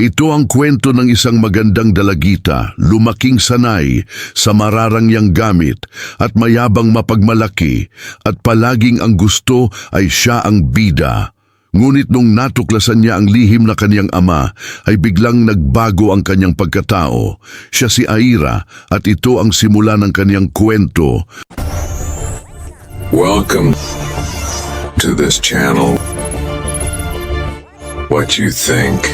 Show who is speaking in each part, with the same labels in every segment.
Speaker 1: Ito ang kwento ng isang magandang dalagita, lumaking sanay sa mararangyang gamit at mayabang mapagmalaki at palaging ang gusto ay siya ang bida. Ngunit nung natuklasan niya ang lihim na kanyang ama, ay biglang nagbago ang kanyang pagkatao. Siya si Aira at ito ang simula ng kanyang kwento.
Speaker 2: Welcome to this channel. What you think?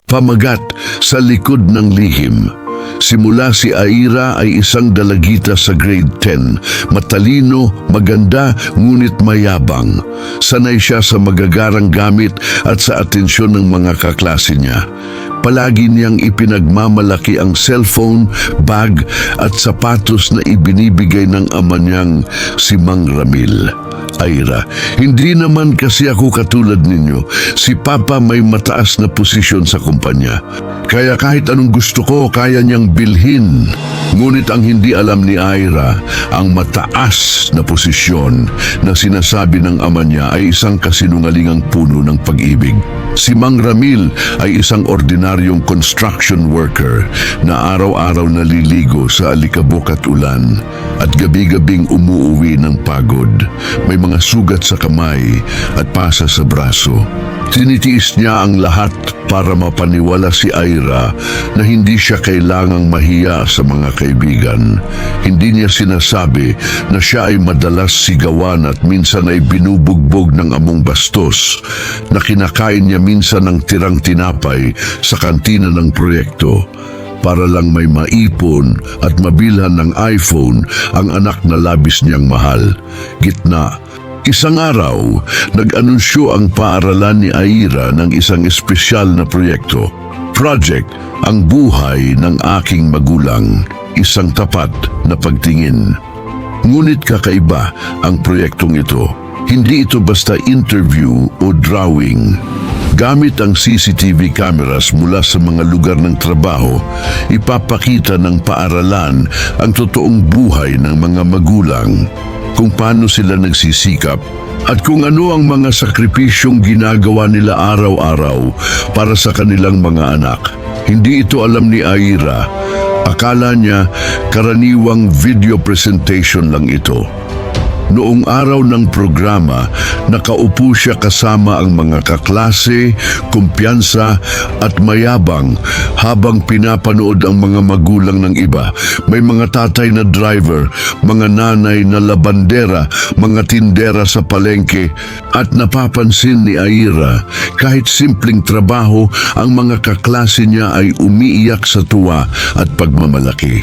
Speaker 1: Pamagat sa likod ng lihim. Simula si Aira ay isang dalagita sa grade 10, matalino, maganda, ngunit mayabang. Sanay siya sa magagarang gamit at sa atensyon ng mga kaklase niya. Palagi niyang ipinagmamalaki ang cellphone, bag at sapatos na ibinibigay ng ama niyang si Mang Ramil. Aira, hindi naman kasi ako katulad ninyo. Si Papa may mataas na posisyon sa kumpanya. Kaya kahit anong gusto ko, kaya niyang bilhin. Ngunit ang hindi alam ni Aira, ang mataas na posisyon na sinasabi ng ama niya ay isang kasinungalingang puno ng pag-ibig. Si Mang Ramil ay isang ordinaryong construction worker na araw-araw naliligo sa alikabok at ulan at gabi-gabing umuuwi ng pagod. May mga sugat sa kamay at pasa sa braso. Tinitiis niya ang lahat para mapaniwala si Aira na hindi siya kailangang mahiya sa mga kaibigan. Hindi niya sinasabi na siya ay madalas sigawan at minsan ay binubugbog ng among bastos, na kinakain niya minsan ng tirang tinapay sa kantina ng proyekto para lang may maipon at mabilhan ng iPhone ang anak na labis niyang mahal. Gitna. Isang araw, nag-anunsyo ang paaralan ni Aira ng isang espesyal na proyekto. Project, ang buhay ng aking magulang. Isang tapat na pagtingin. Ngunit kakaiba ang proyektong ito. Hindi ito basta interview o drawing. Gamit ang CCTV cameras mula sa mga lugar ng trabaho, ipapakita ng paaralan ang totoong buhay ng mga magulang, kung paano sila nagsisikap at kung ano ang mga sakripisyong ginagawa nila araw-araw para sa kanilang mga anak. Hindi ito alam ni Aira. Akala niya karaniwang video presentation lang ito. Noong araw ng programa, nakaupo siya kasama ang mga kaklase, kumpiyansa at mayabang habang pinapanood ang mga magulang ng iba. May mga tatay na driver, mga nanay na labandera, mga tindera sa palengke at napapansin ni Aira kahit simpleng trabaho, ang mga kaklase niya ay umiiyak sa tuwa at pagmamalaki.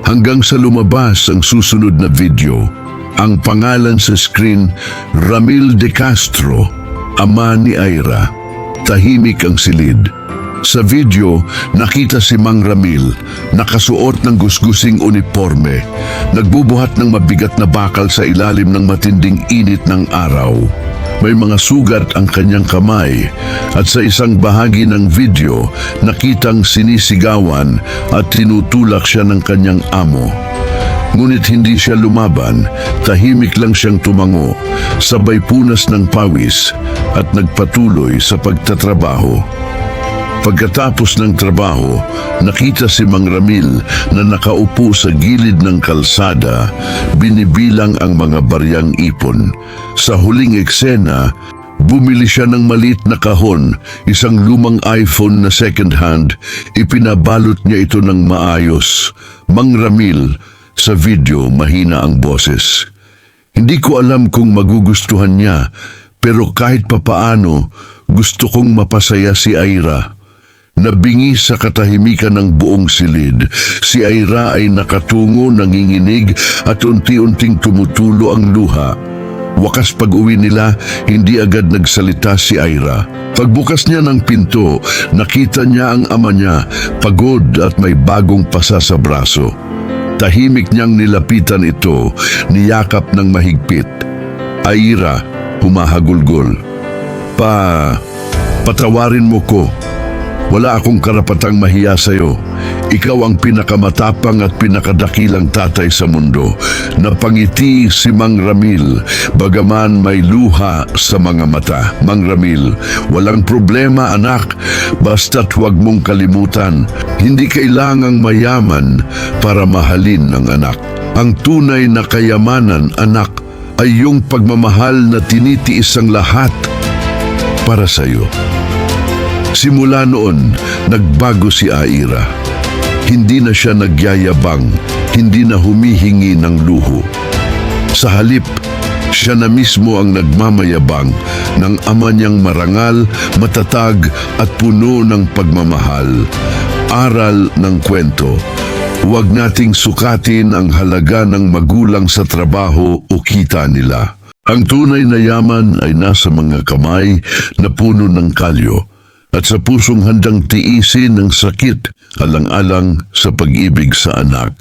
Speaker 1: Hanggang sa lumabas ang susunod na video. Ang pangalan sa screen, Ramil de Castro, ama ni Aira. Tahimik ang silid. Sa video, nakita si Mang Ramil, nakasuot ng gusgusing uniforme, nagbubuhat ng mabigat na bakal sa ilalim ng matinding init ng araw. May mga sugat ang kanyang kamay at sa isang bahagi ng video, nakitang sinisigawan at tinutulak siya ng kanyang amo. Ngunit hindi siya lumaban, tahimik lang siyang tumango, sabay punas ng pawis at nagpatuloy sa pagtatrabaho. Pagkatapos ng trabaho, nakita si Mang Ramil na nakaupo sa gilid ng kalsada, binibilang ang mga baryang ipon. Sa huling eksena, bumili siya ng maliit na kahon, isang lumang iPhone na second hand, ipinabalot niya ito ng maayos. Mang Ramil, sa video, mahina ang boses. Hindi ko alam kung magugustuhan niya, pero kahit papaano, gusto kong mapasaya si Aira. Nabingi sa katahimikan ng buong silid, si Aira ay nakatungo, nanginginig at unti-unting tumutulo ang luha. Wakas pag-uwi nila, hindi agad nagsalita si Aira. Pagbukas niya ng pinto, nakita niya ang ama niya, pagod at may bagong pasa sa braso. Tahimik niyang nilapitan ito, niyakap ng mahigpit. Aira, humahagulgol. Patawarin mo ko. Wala akong karapatang mahiya sa'yo. Ikaw ang pinakamatapang at pinakadakilang tatay sa mundo. Napangiti si Mang Ramil, bagaman may luha sa mga mata. Mang Ramil, walang problema anak, basta't huwag mong kalimutan, hindi kailangang mayaman para mahalin ng anak. Ang tunay na kayamanan, anak, ay yung pagmamahal na tinitiis ang lahat para sa iyo. Simula noon, nagbago si Aira. Hindi na siya nagyayabang, hindi na humihingi ng luho. Sa halip, siya na mismo ang nagmamayabang ng ama niyang marangal, matatag at puno ng pagmamahal. Aral ng kwento. Huwag nating sukatin ang halaga ng magulang sa trabaho o kita nila. Ang tunay na yaman ay nasa mga kamay na puno ng kalyo at sa pusong handang tiisin ng sakit alang-alang sa pag-ibig sa anak.